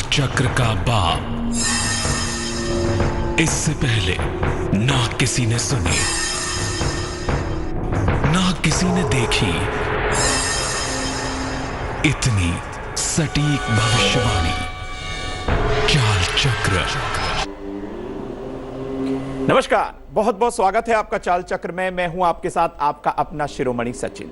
चक्र का बाप। इससे पहले ना किसी ने सुनी, ना किसी ने देखी इतनी सटीक भविष्यवाणी। चाल चक्र। नमस्कार, बहुत बहुत स्वागत है आपका चाल चक्र में। मैं हूं आपके साथ आपका अपना शिरोमणि सचिन।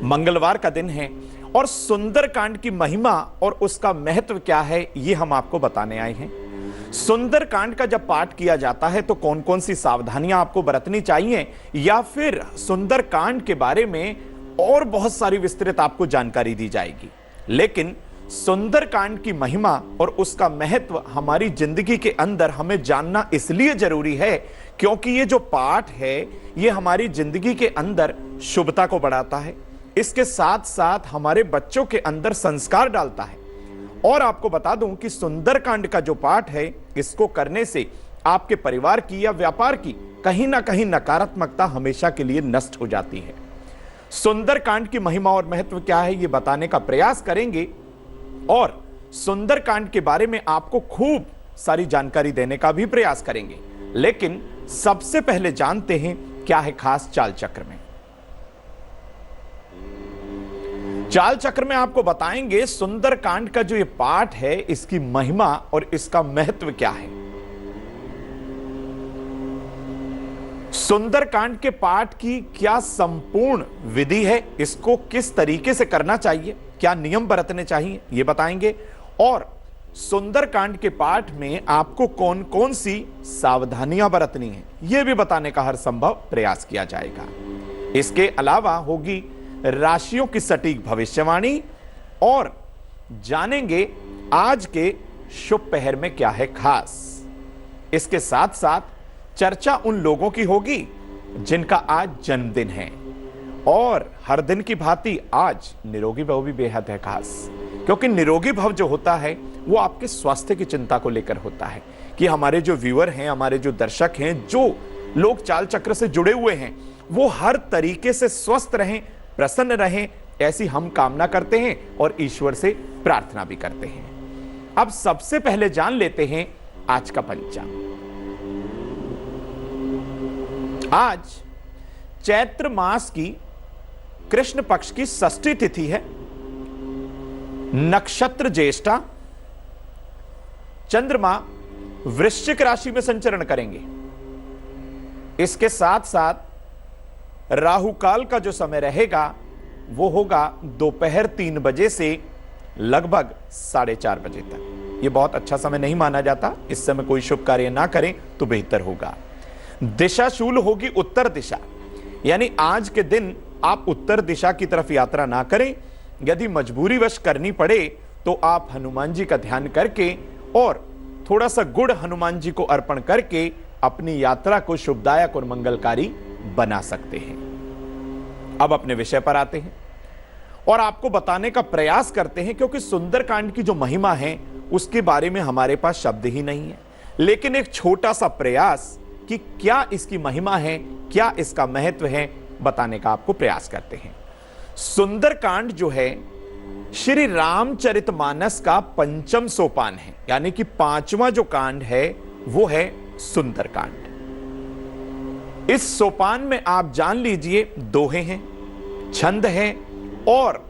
मंगलवार का दिन है और सुंदरकांड की महिमा और उसका महत्व क्या है ये हम आपको बताने आए हैं। सुंदरकांड का जब पाठ किया जाता है तो कौन कौन सी सावधानियां आपको बरतनी चाहिए, या फिर सुंदरकांड के बारे में और बहुत सारी विस्तृत आपको जानकारी दी जाएगी। लेकिन सुंदरकांड की महिमा और उसका महत्व हमारी जिंदगी के अंदर हमें जानना इसलिए जरूरी है क्योंकि ये जो पाठ है ये हमारी जिंदगी के अंदर शुभता को बढ़ाता है, इसके साथ साथ हमारे बच्चों के अंदर संस्कार डालता है। और आपको बता दूं कि सुंदरकांड का जो पाठ है इसको करने से आपके परिवार की या व्यापार की कहीं ना कहीं नकारात्मकता हमेशा के लिए नष्ट हो जाती है। सुंदरकांड की महिमा और महत्व क्या है ये बताने का प्रयास करेंगे और सुंदरकांड के बारे में आपको खूब सारी जानकारी देने का भी प्रयास करेंगे। लेकिन सबसे पहले जानते हैं क्या है खास चाल चक्र में। चाल चक्र में आपको बताएंगे सुंदरकांड का जो ये पाठ है इसकी महिमा और इसका महत्व क्या है। सुंदरकांड के पाठ की क्या संपूर्ण विधि है, इसको किस तरीके से करना चाहिए, क्या नियम बरतने चाहिए ये बताएंगे। और सुंदरकांड के पाठ में आपको कौन कौन सी सावधानियां बरतनी है यह भी बताने का हर संभव प्रयास किया जाएगा। इसके अलावा होगी राशियों की सटीक भविष्यवाणी और जानेंगे आज के शुभ पहर में क्या है खास। इसके साथ साथ चर्चा उन लोगों की होगी जिनका आज जन्मदिन है और हर दिन की भांति आज निरोगी भव भी बेहद है खास, क्योंकि निरोगी भव जो होता है वो आपके स्वास्थ्य की चिंता को लेकर होता है कि हमारे जो व्यूअर हैं, हमारे जो दर्शक हैं, जो लोग चाल चक्र से जुड़े हुए हैं वो हर तरीके से स्वस्थ रहें, प्रसन्न रहें, ऐसी हम कामना करते हैं और ईश्वर से प्रार्थना भी करते हैं। अब सबसे पहले जान लेते हैं आज का पंचांग। आज चैत्र मास की कृष्ण पक्ष की षष्ठी तिथि है, नक्षत्र ज्येष्ठा, चंद्रमा वृश्चिक राशि में संचरण करेंगे। इसके साथ साथ राहु काल का जो समय रहेगा वो होगा दोपहर 3 बजे से लगभग 4:30 बजे तक। यह बहुत अच्छा समय नहीं माना जाता, इस समय कोई शुभ कार्य ना करें तो बेहतर होगा। दिशा शूल होगी उत्तर दिशा, यानी आज के दिन आप उत्तर दिशा की तरफ यात्रा ना करें। यदि मजबूरीवश करनी पड़े तो आप हनुमान जी का ध्यान करके और थोड़ा सा गुड़ हनुमान जी को अर्पण करके अपनी यात्रा को शुभदायक और मंगलकारी बना सकते हैं। अब अपने विषय पर आते हैं और आपको बताने का प्रयास करते हैं, क्योंकि सुंदरकांड की जो महिमा है उसके बारे में हमारे पास शब्द ही नहीं है। लेकिन एक छोटा सा प्रयास कि क्या इसकी महिमा है, क्या इसका महत्व है, बताने का आपको प्रयास करते हैं। सुंदरकांड जो है श्री रामचरितमानस का 5वां सोपान है, यानी कि 5वां जो कांड है वो है सुंदरकांड। इस सोपान में आप जान लीजिए दोहे हैं, छंद है और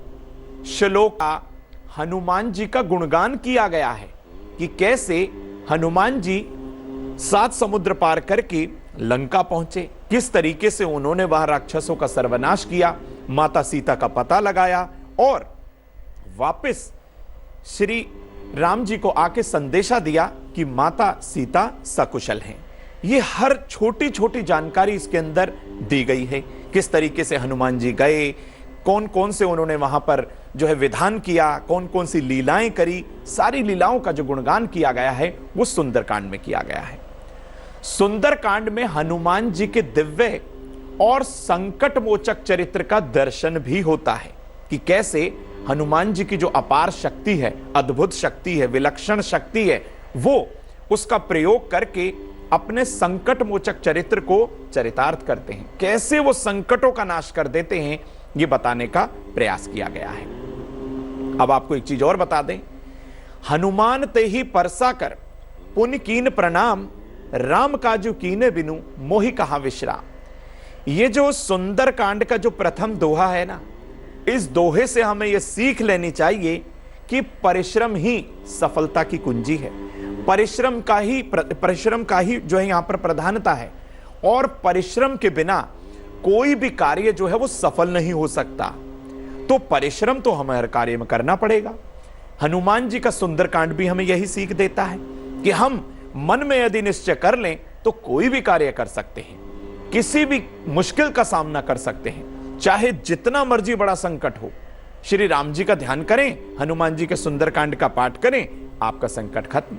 श्लोक का हनुमान जी का गुणगान किया गया है कि कैसे हनुमान जी 7 समुद्र पार करके लंका पहुंचे, किस तरीके से उन्होंने वहां राक्षसों का सर्वनाश किया, माता सीता का पता लगाया और वापस श्री राम जी को आके संदेशा दिया कि माता सीता सकुशल हैं। ये हर छोटी छोटी जानकारी इसके अंदर दी गई है। किस तरीके से हनुमान जी गए, कौन कौन से उन्होंने वहां पर जो है विधान किया, कौन कौन सी लीलाएं करी, सारी लीलाओं का जो गुणगान किया गया है वो सुंदरकांड में किया गया है। सुंदरकांड में हनुमान जी के दिव्य और संकट मोचक चरित्र का दर्शन भी होता है कि कैसे हनुमान जी की जो अपार शक्ति है, अद्भुत शक्ति है, विलक्षण शक्ति है, वो उसका प्रयोग करके अपने संकट मोचक चरित्र को चरितार्थ करते हैं, कैसे वो संकटों का नाश कर देते हैं, ये बताने का प्रयास किया गया है। अब आपको एक चीज और बता दें, हनुमान ते ही परसा कर पुन कीन प्रणाम, राम काजू कीने बिनु मोहि कहा विश्राम। ये जो सुंदर कांड का जो प्रथम दोहा है ना, इस दोहे से हमें यह सीख लेनी चाहिए कि परिश्रम ही सफलता की कुंजी है। परिश्रम का ही जो है यहां पर प्रधानता है, और परिश्रम के बिना कोई भी कार्य जो है वो सफल नहीं हो सकता। तो परिश्रम तो हमें हर कार्य में करना पड़ेगा। हनुमान जी का सुंदरकांड भी हमें यही सीख देता है कि हम मन में यदि निश्चय कर लें तो कोई भी कार्य कर सकते हैं, किसी भी मुश्किल का सामना कर सकते हैं, चाहे जितना मर्जी बड़ा संकट हो। श्री राम जी का ध्यान करें, हनुमान जी के सुंदरकांड का पाठ करें, आपका संकट खत्म।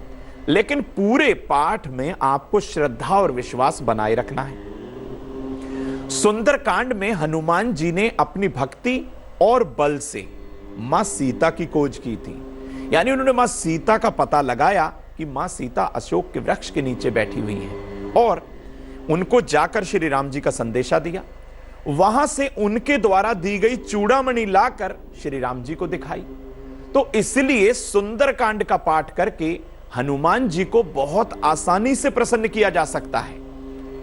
लेकिन पूरे पाठ में आपको श्रद्धा और विश्वास बनाए रखना है। सुंदरकांड में हनुमान जी ने अपनी भक्ति और बल से मां सीता की खोज की थी। यानी उन्होंने मां सीता का पता लगाया कि मां सीता अशोक के वृक्ष के नीचे बैठी हुई है, और उनको जाकर श्री राम जी का संदेशा दिया। वहां से उनके द्वारा दी गई चूड़ामणि लाकर श्री राम जी को दिखाई। तो इसलिए सुंदरकांड का पाठ करके हनुमान जी को बहुत आसानी से प्रसन्न किया जा सकता है,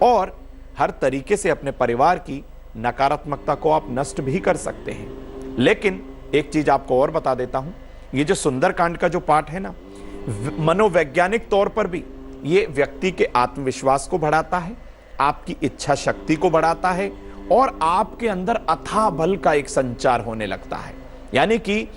और हर तरीके से अपने परिवार की नकारात्मकता को आप नष्ट भी कर सकते हैं। लेकिन एक चीज आपको और बता देता हूं, ये जो सुंदरकांड का जो पाठ है ना, मनोवैज्ञानिक तौर पर भी ये व्यक्ति के आत्मविश्वास को बढ़ाता है, आपकी इच्छा शक्ति को बढ़ाता है, और आपके अंदर अथाह बल का एक संचार होने लगता है। यानी कि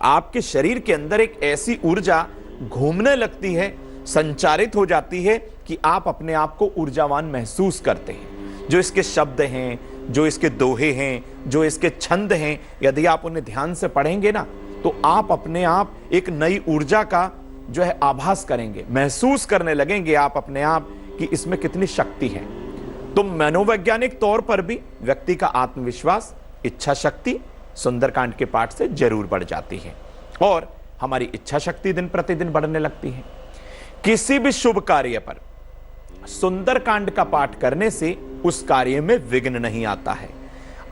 आपके शरीर के अंदर एक ऐसी ऊर्जा घूमने लगती है, संचारित हो जाती है कि आप अपने आप को ऊर्जावान महसूस करते हैं। जो इसके शब्द हैं, जो इसके दोहे हैं, जो इसके छंद हैं, यदि आप उन्हें ध्यान से पढ़ेंगे ना, तो आप अपने आप एक नई ऊर्जा का जो है आभास करेंगे, महसूस करने लगेंगे आप अपने आप कि इसमें कितनी शक्ति है। तो मनोवैज्ञानिक तौर पर भी व्यक्ति का आत्मविश्वास, इच्छा शक्ति सुंदरकांड के पाठ से जरूर बढ़ जाती है, और हमारी इच्छा शक्ति दिन प्रतिदिन बढ़ने लगती है। किसी भी शुभ कार्य पर सुंदरकांड का पाठ करने से उस कार्य में विघ्न नहीं आता है।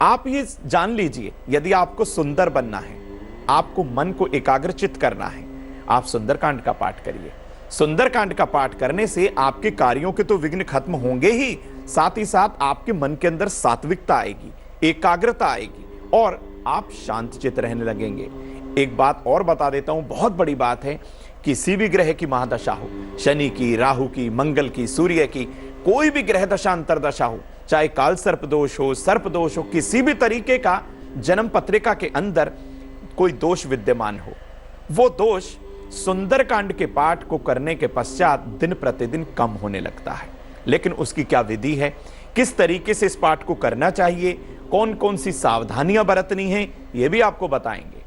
आप ये जान लीजिए, यदि आपको सुंदर बनना है, आपको मन को एकाग्रचित करना है, आप सुंदरकांड का पाठ करिए। सुंदरकांड का पाठ करने से आपके कार्यों के तो विघ्न खत्म होंगे ही, साथ ही साथ आपके मन के अंदर सात्विकता आएगी, एकाग्रता आएगी, और आप शांतचित रहने लगेंगे। एक बात और बता देता हूं, बहुत बड़ी बात है। किसी भी ग्रह की महादशा हो, शनि की, राहु की, मंगल की, सूर्य की, कोई भी ग्रह दशा अंतरदशा हो, चाहे काल सर्प दोष हो, सर्प दोष हो, किसी भी तरीके का जन्म पत्रिका के अंदर कोई दोष विद्यमान हो, वो दोष सुंदरकांड के पाठ को करने के पश्चात दिन प्रतिदिन कम होने लगता है। लेकिन उसकी क्या विधि है, किस तरीके से इस पाठ को करना चाहिए, कौन कौन सी सावधानियां बरतनी है, यह भी आपको बताएंगे।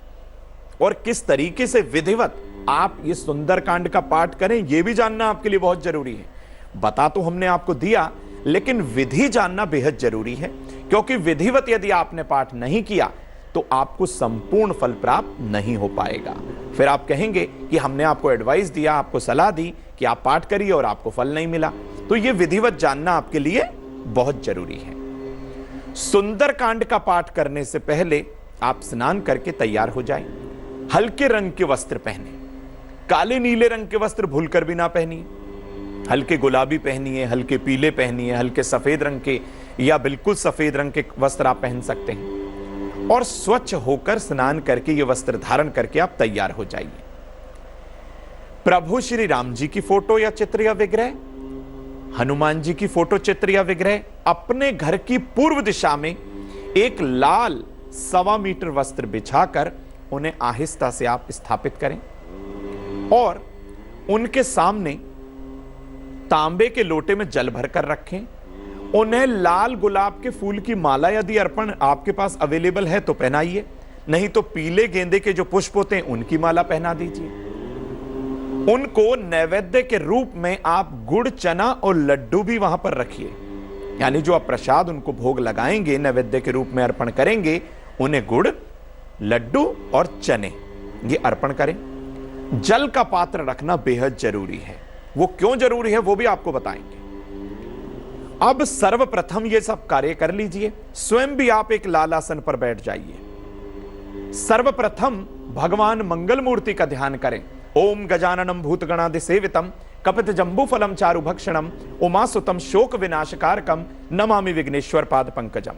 और किस तरीके से विधिवत आप ये सुंदरकांड का पाठ करें, यह भी जानना आपके लिए बहुत जरूरी है। बता तो हमने आपको दिया, लेकिन विधि जानना बेहद जरूरी है, क्योंकि विधिवत यदि आपने पाठ नहीं किया तो आपको संपूर्ण फल प्राप्त नहीं हो पाएगा। फिर आप कहेंगे कि हमने आपको एडवाइस दिया, आपको सलाह दी कि आप पाठ करिए और आपको फल नहीं मिला। तो यह विधिवत जानना आपके लिए बहुत जरूरी है। सुंदरकांड का पाठ करने से पहले आप स्नान करके तैयार हो जाएं। हल्के रंग के वस्त्र पहने, काले नीले रंग के वस्त्र भूलकर भी ना पहनिए, हल्के गुलाबी पहनिए, हल्के पीले पहनिए, हल्के सफेद रंग के या बिल्कुल सफेद रंग के वस्त्र आप पहन सकते हैं, और स्वच्छ होकर स्नान करके ये वस्त्र धारण करके आप तैयार हो जाइए। प्रभु श्री राम जी की फोटो या चित्र या विग्रह, हनुमान जी की फोटो, चित्र या विग्रह अपने घर की पूर्व दिशा में एक लाल 1.25 मीटर वस्त्र बिछाकर उन्हें आहिस्ता से आप स्थापित करें, और उनके सामने तांबे के लोटे में जल भरकर रखें। उन्हें लाल गुलाब के फूल की माला यदि अर्पण आपके पास अवेलेबल है तो पहनाइए, नहीं तो पीले गेंदे के जो पुष्प होते हैं उनकी माला पहना दीजिए। उनको नैवेद्य के रूप में आप गुड़, चना और लड्डू भी वहां पर रखिए। यानी जो आप प्रसाद उनको भोग लगाएंगे, नैवेद्य के रूप में अर्पण करेंगे, उन्हें गुड़, लड्डू और चने ये अर्पण करें। जल का पात्र रखना बेहद जरूरी है। वो क्यों जरूरी है वो भी आपको बताएंगे। अब सर्वप्रथम ये सब कार्य कर लीजिए, स्वयं भी आप एक लाल आसन पर बैठ जाइए। सर्वप्रथम भगवान मंगल मूर्ति का ध्यान करें, ओम गजाननम भूतगणादि सेवितम कपित जंबू फलम चारु भक्षणम उमासुतम शोक विनाशकारकम नमामि विघ्नेश्वर पाद पंकजम।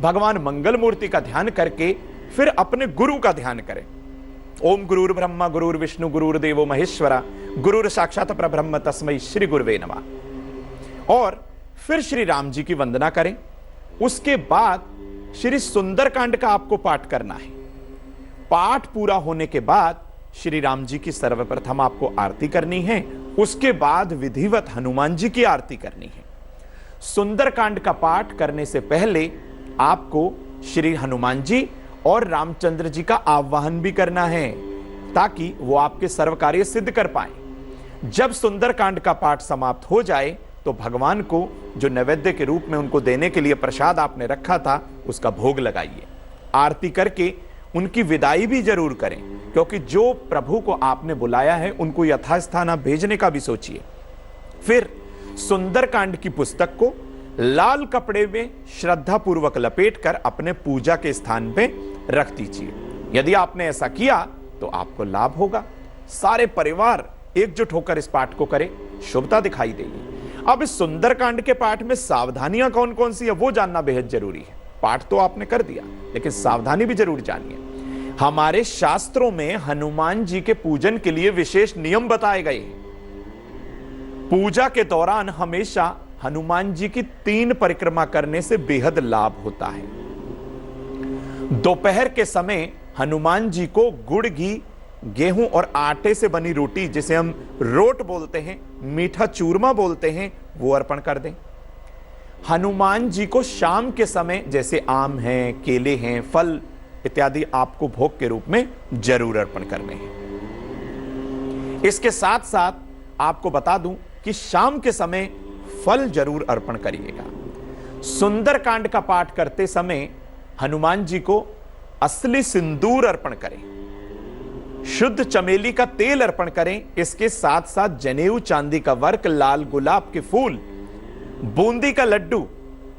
भगवान मंगल मूर्ति का ध्यान करके फिर अपने गुरु का ध्यान करें। ओम गुरुर् ब्रह्मा गुरुर्विष्णु गुरुर्देवो महेश्वरा गुरुर साक्षात परब्रह्म तस्मै श्री गुरुवे नमः। और फिर श्री राम जी की वंदना करें। उसके बाद श्री सुंदरकांड का आपको पाठ करना है। पाठ पूरा होने के बाद श्री राम जी की सर्वप्रथम आपको आरती करनी है। उसके बाद विधिवत हनुमान जी की आरती करनी है। सुंदरकांड का पाठ करने से पहले आपको श्री हनुमान जी और रामचंद्र जी का आवाहन भी करना है, ताकि वो आपके सर्व कार्य सिद्ध कर पाए। जब सुंदरकांड का पाठ समाप्त हो जाए तो भगवान को जो नैवेद्य के रूप में उनको देने के लिए प्रसाद आपने रखा था उसका भोग लगाइए। आरती करके उनकी विदाई भी जरूर करें, क्योंकि जो प्रभु को आपने बुलाया है उनको यथास्थान आप भेजने का भी सोचिए। फिर सुंदरकांड की पुस्तक को लाल कपड़े में श्रद्धा पूर्वक लपेटकर अपने पूजा के स्थान पे रख दीजिए। यदि आपने ऐसा किया तो आपको लाभ होगा। सारे परिवार एकजुट होकर इस पाठ को करें, शुभता दिखाई देगी। अब इस सुंदरकांड के पाठ में सावधानियां कौन कौन सी है वो जानना बेहद जरूरी है। पाठ तो आपने कर दिया, लेकिन सावधानी भी जरूर जानिए। हमारे शास्त्रों में हनुमान जी के पूजन के लिए विशेष नियम बताए गए हैं। पूजा के दौरान हमेशा हनुमान जी की 3 परिक्रमा करने से बेहद लाभ होता है। दोपहर के समय हनुमान जी को गुड़ घी गेहूं और आटे से बनी रोटी, जिसे हम रोट बोलते हैं, मीठा चूरमा बोलते हैं, वो अर्पण कर दें। हनुमान जी को शाम के समय जैसे आम हैं, केले हैं, फल इत्यादि आपको भोग के रूप में जरूर अर्पण करने हैं। इसके साथ साथ आपको बता दूं कि शाम के समय फल जरूर अर्पण करिएगा। सुंदरकांड का पाठ करते समय हनुमान जी को असली सिंदूर अर्पण करें, शुद्ध चमेली का तेल अर्पण करें। इसके साथ साथ जनेऊ चांदी का वर्क, लाल गुलाब के फूल, बूंदी का लड्डू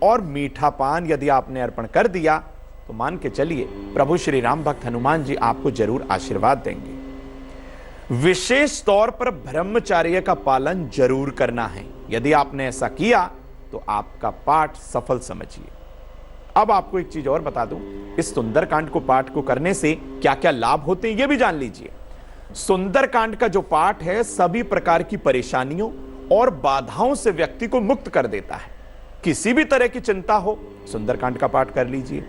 और मीठा पान यदि आपने अर्पण कर दिया तो मान के चलिए प्रभु श्री राम भक्त हनुमान जी आपको जरूर आशीर्वाद देंगे। विशेष तौर पर ब्रह्मचर्य का पालन जरूर करना है। यदि आपने ऐसा किया तो आपका पाठ सफल समझिए। अब आपको एक चीज और बता दूं, इस सुंदरकांड को पाठ को करने से क्या क्या लाभ होते हैं यह भी जान लीजिए। सुंदरकांड का जो पाठ है सभी प्रकार की परेशानियों और बाधाओं से व्यक्ति को मुक्त कर देता है। किसी भी तरह की चिंता हो, सुंदरकांड का पाठ कर लीजिए।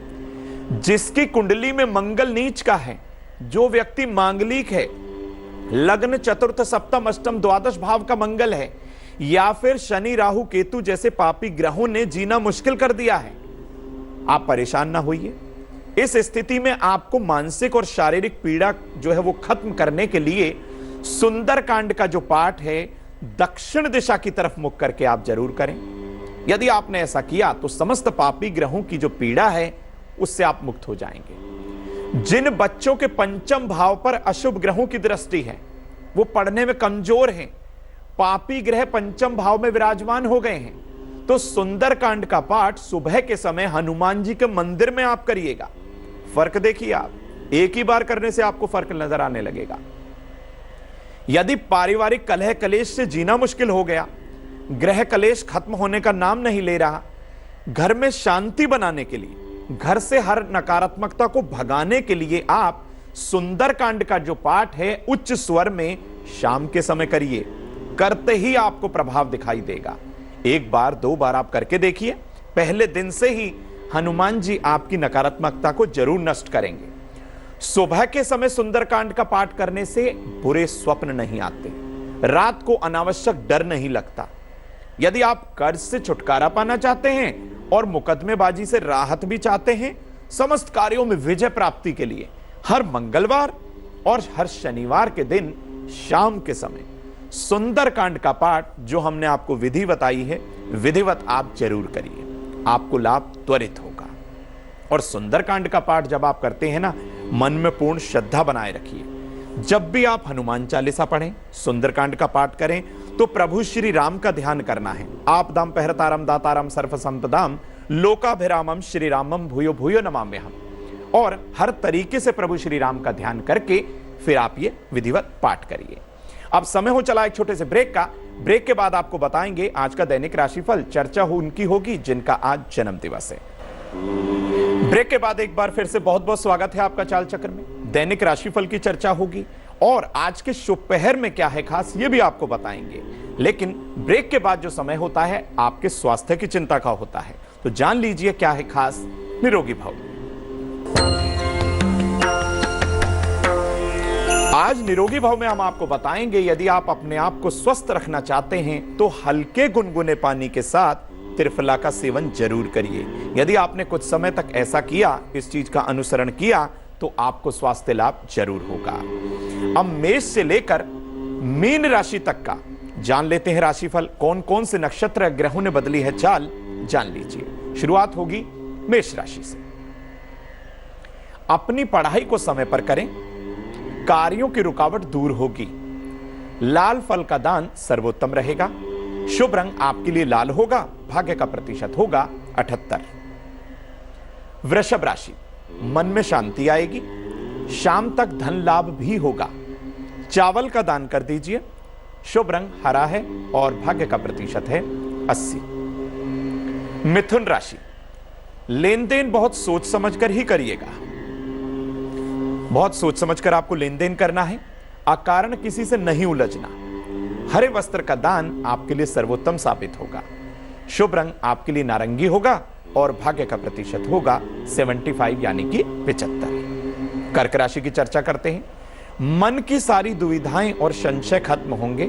जिसकी कुंडली में मंगल नीच का है, जो व्यक्ति मांगलिक है, लग्न चतुर्थ सप्तम अष्टम द्वादश भाव का मंगल है, या फिर शनि राहु केतु जैसे पापी ग्रहों ने जीना मुश्किल कर दिया है, आप परेशान ना होइए। इस स्थिति में आपको मानसिक और शारीरिक पीड़ा जो है वो खत्म करने के लिए सुंदरकांड का जो पाठ है दक्षिण दिशा की तरफ मुख करके आप जरूर करें। यदि आपने ऐसा किया तो समस्त पापी ग्रहों की जो पीड़ा है उससे आप मुक्त हो जाएंगे। जिन बच्चों के पंचम भाव पर अशुभ ग्रहों की दृष्टि है, वो पढ़ने में कमजोर हैं, पापी ग्रह पंचम भाव में विराजमान हो गए हैं, तो सुंदरकांड का पाठ सुबह के समय हनुमान जी के मंदिर में आप करिएगा। फर्क देखिए आप, एक ही बार करने से आपको फर्क नजर आने लगेगा। यदि पारिवारिक कलह कलेश से जीना मुश्किल हो गया, ग्रह कलेश खत्म होने का नाम नहीं ले रहा, घर में शांति बनाने के लिए, घर से हर नकारात्मकता को भगाने के लिए आप सुंदरकांड का जो पाठ है उच्च स्वर में शाम के समय करिए। करते ही आपको प्रभाव दिखाई देगा। एक बार 2 बार आप करके देखिए, पहले दिन से ही हनुमान जी आपकी नकारात्मकता को जरूर नष्ट करेंगे। सुबह के समय सुंदरकांड का पाठ करने से बुरे स्वप्न नहीं आते, रात को अनावश्यक डर नहीं लगता। यदि आप कर्ज से छुटकारा पाना चाहते हैं और मुकदमेबाजी से राहत भी चाहते हैं, समस्त कार्यों में विजय प्राप्ति के लिए हर मंगलवार और हर शनिवार के दिन शाम के समय सुंदरकांड का पाठ जो हमने आपको विधि बताई है, विधिवत आप जरूर करिए, आपको लाभ त्वरित होगा। और सुंदरकांड का पाठ जब आप करते हैं ना, मन में पूर्ण श्रद्धा बनाए रखिए। जब भी आप हनुमान चालीसा पढ़ें, सुंदरकांड का पाठ करें, तो प्रभु श्री राम का ध्यान करना है। आपदाम पहरतारम दातारम सर्व संपदाम लोकाभिरामम श्री रामम भूयो भूयो नमाम्यहम्। और हर तरीके से प्रभु श्री राम का ध्यान करके फिर आप ये विधिवत पाठ करिए। अब समय हो चला एक छोटे से ब्रेक का। ब्रेक के बाद आपको बताएंगे आज का दैनिक राशिफल। चर्चा उनकी होगी जिनका आज जन्म दिवस है। ब्रेक के बाद एक बार फिर से बहुत बहुत स्वागत है आपका चाल चक्र में। दैनिक राशिफल की चर्चा होगी और आज के शुभ पहर में क्या है खास ये भी आपको बताएंगे। लेकिन ब्रेक के बाद जो समय होता है आपके स्वास्थ्य की चिंता का होता है, तो जान लीजिए क्या है खास। निरोगी भव। आज निरोगी भव में हम आपको बताएंगे यदि आप अपने आप को स्वस्थ रखना चाहते हैं तो हल्के गुनगुने पानी के साथ त्रिफला का सेवन जरूर करिए। यदि आपने कुछ समय तक ऐसा किया, इस चीज का अनुसरण किया, तो आपको स्वास्थ्य लाभ जरूर होगा। अब मेष से लेकर मीन राशि तक का जान लेते हैं राशिफल। कौन कौन से नक्षत्र ग्रहों ने बदली है चाल, जान लीजिए। शुरुआत होगी मेष राशि से। अपनी पढ़ाई को समय पर करें, कार्यों की रुकावट दूर होगी। लाल फल का दान सर्वोत्तम रहेगा। शुभ रंग आपके लिए लाल होगा। भाग्य का प्रतिशत होगा 78। वृषभ राशि, मन में शांति आएगी। शाम तक धन लाभ भी होगा। चावल का दान कर दीजिए। शुभ रंग हरा है और भाग्य का प्रतिशत है 80। मिथुन राशि, लेन देन बहुत सोच समझकर ही करिएगा। बहुत सोच समझकर आपको लेन देन करना है। अकारण किसी से नहीं उलझना। हरे वस्त्र का दान आपके लिए सर्वोत्तम साबित होगा। शुभ रंग आपके लिए नारंगी होगा और भाग्य का प्रतिशत होगा 75 यानी कि 75। कर्क राशि की चर्चा करते हैं। मन की सारी दुविधाएं और संशय खत्म होंगे।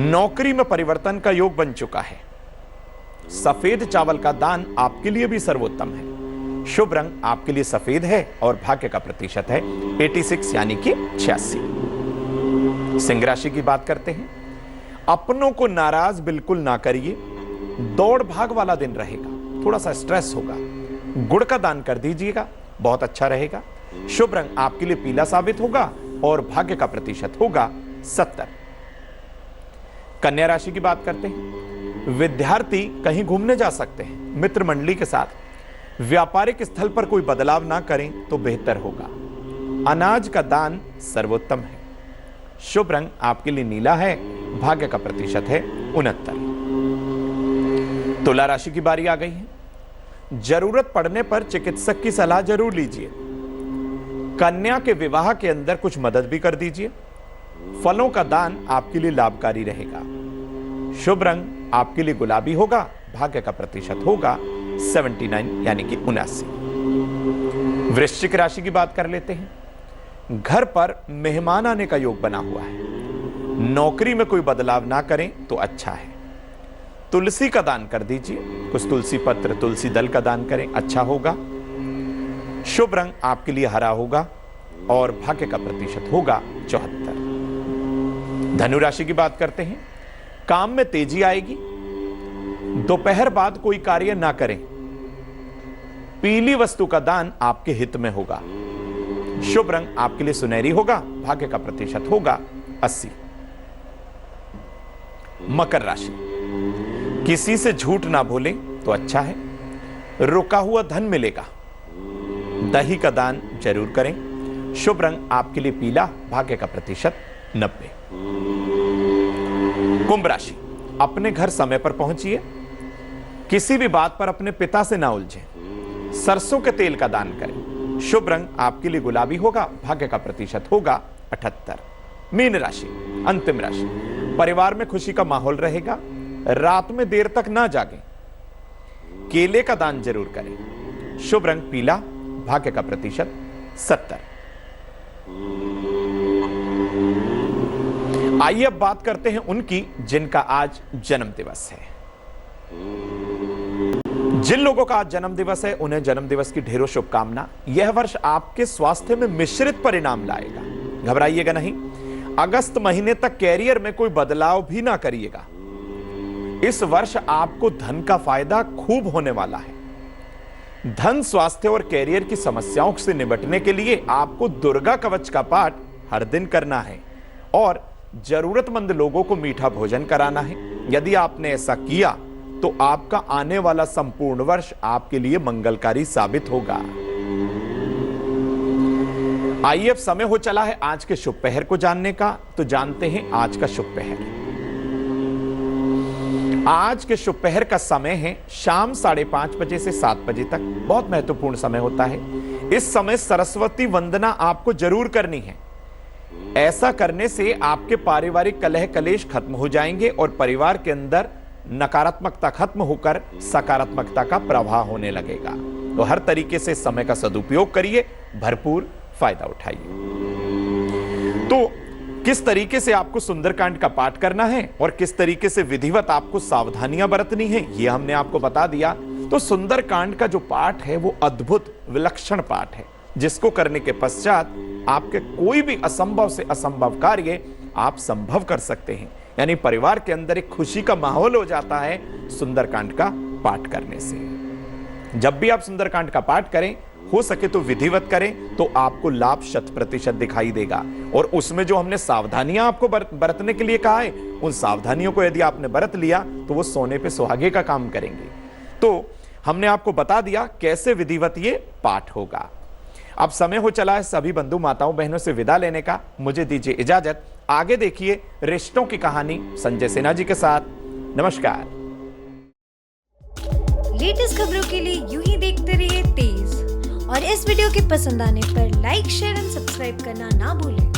नौकरी में परिवर्तन का योग बन चुका है। सफेद चावल का दान आपके लिए भी सर्वोत्तम है। शुभ रंग आपके लिए सफेद है और भाग्य का प्रतिशत है 86 यानी कि 86। सिंह राशि की बात करते हैं। अपनों को नाराज बिल्कुल ना करिए। दौड़ भाग वाला दिन रहेगा, थोड़ा सा स्ट्रेस होगा। गुड़ का दान कर दीजिएगा, बहुत अच्छा रहेगा। शुभ रंग आपके लिए पीला साबित होगा और भाग्य का प्रतिशत होगा 70। कन्या राशि की बात करते हैं। विद्यार्थी कहीं घूमने जा सकते हैं मित्र मंडली के साथ। व्यापारिक स्थल पर कोई बदलाव ना करें तो बेहतर होगा। अनाज का दान सर्वोत्तम है। शुभ रंग आपके लिए नीला है। भाग्य का प्रतिशत है 69। तुला राशि की बारी आ गई है। जरूरत पड़ने पर चिकित्सक की सलाह जरूर लीजिए। कन्या के विवाह के अंदर कुछ मदद भी कर दीजिए। फलों का दान आपके लिए लाभकारी रहेगा। शुभ रंग आपके लिए गुलाबी होगा। भाग्य का प्रतिशत होगा 79 यानी कि 79। वृश्चिक राशि की बात कर लेते हैं। घर पर मेहमान आने का योग बना हुआ है। नौकरी में कोई बदलाव ना करें तो अच्छा है। तुलसी का दान कर दीजिए। कुछ तुलसी पत्र, तुलसी दल का दान करें, अच्छा होगा। शुभ रंग आपके लिए हरा होगा और भाग्य का प्रतिशत होगा 74। धनु राशि की बात करते हैं। काम में तेजी आएगी। दोपहर बाद कोई कार्य ना करें। पीली वस्तु का दान आपके हित में होगा। शुभ रंग आपके लिए सुनहरी होगा। भाग्य का प्रतिशत होगा 80। मकर राशि, किसी से झूठ ना बोलें तो अच्छा है। रुका हुआ धन मिलेगा। दही का दान जरूर करें। शुभ रंग आपके लिए पीला। भाग्य का प्रतिशत 90। कुंभ राशि, अपने घर समय पर पहुंचिए। किसी भी बात पर अपने पिता से ना उलझें। सरसों के तेल का दान करें। शुभ रंग आपके लिए गुलाबी होगा। भाग्य का प्रतिशत होगा 78। मीन राशि, अंतिम राशि, परिवार में खुशी का माहौल रहेगा। रात में देर तक ना जागें। केले का दान जरूर करें। शुभ रंग पीला। भाग्य का प्रतिशत 70। आइए अब बात करते हैं उनकी जिनका आज जन्म दिवस है। जिन लोगों का आज जन्म दिवस है उन्हें जन्म दिवस की ढेरों शुभकामना। यह वर्ष आपके स्वास्थ्य में मिश्रित परिणाम लाएगा, घबराइएगा नहीं। अगस्त महीने तक कैरियर में कोई बदलाव भी ना करिएगा। इस वर्ष आपको धन का फायदा खूब होने वाला है। धन, स्वास्थ्य और कैरियर की समस्याओं से निपटने के लिए आपको दुर्गा कवच का पाठ हर दिन करना है और जरूरतमंद लोगों को मीठा भोजन कराना है। यदि आपने ऐसा किया तो आपका आने वाला संपूर्ण वर्ष आपके लिए मंगलकारी साबित होगा। आइए अब समय हो चला है आज के शुभ पहर को जानने का। तो जानते हैं आज का शुभ पहर। आज के शुभ पहर का समय है शाम 5:30 बजे से 7 बजे तक। बहुत महत्वपूर्ण समय होता है। इस समय सरस्वती वंदना आपको जरूर करनी है। ऐसा करने से आपके पारिवारिक कलह कलेश खत्म हो जाएंगे और परिवार के अंदर नकारात्मकता खत्म होकर सकारात्मकता का प्रवाह होने लगेगा। तो हर तरीके से समय का सदुपयोग करिए, भरपूर फायदा उठाइए। तो किस तरीके से आपको सुंदरकांड का पाठ करना है और किस तरीके से विधिवत आपको सावधानियां बरतनी है, यह हमने आपको बता दिया। तो सुंदरकांड का जो पाठ है वो अद्भुत विलक्षण पाठ है, जिसको करने के पश्चात आपके कोई भी असंभव से असंभव कार्य आप संभव कर सकते हैं। यानी परिवार के अंदर एक खुशी का माहौल हो जाता है सुंदरकांड का पाठ करने से। जब भी आप सुंदरकांड का पाठ करें, हो सके तो विधिवत करें, तो आपको लाभ 100% दिखाई देगा। और उसमें जो हमने सावधानियां आपको बरतने के लिए कहा है, उन सावधानियों को यदि आपने बरत लिया तो वो सोने पे सुहागे का काम करेंगे। तो हमने आपको बता दिया कैसे विधिवत ये पाठ होगा। अब समय हो चला है सभी बंधु माताओं बहनों से विदा लेने का। मुझे दीजिए इजाजत। आगे देखिए रिश्तों की कहानी संजय सिन्हा जी के साथ। नमस्कार। लेटेस्ट खबरों के लिए यूं ही देखते रहिए तेज, और इस वीडियो के पसंद आने पर लाइक शेयर एंड सब्सक्राइब करना ना भूलें।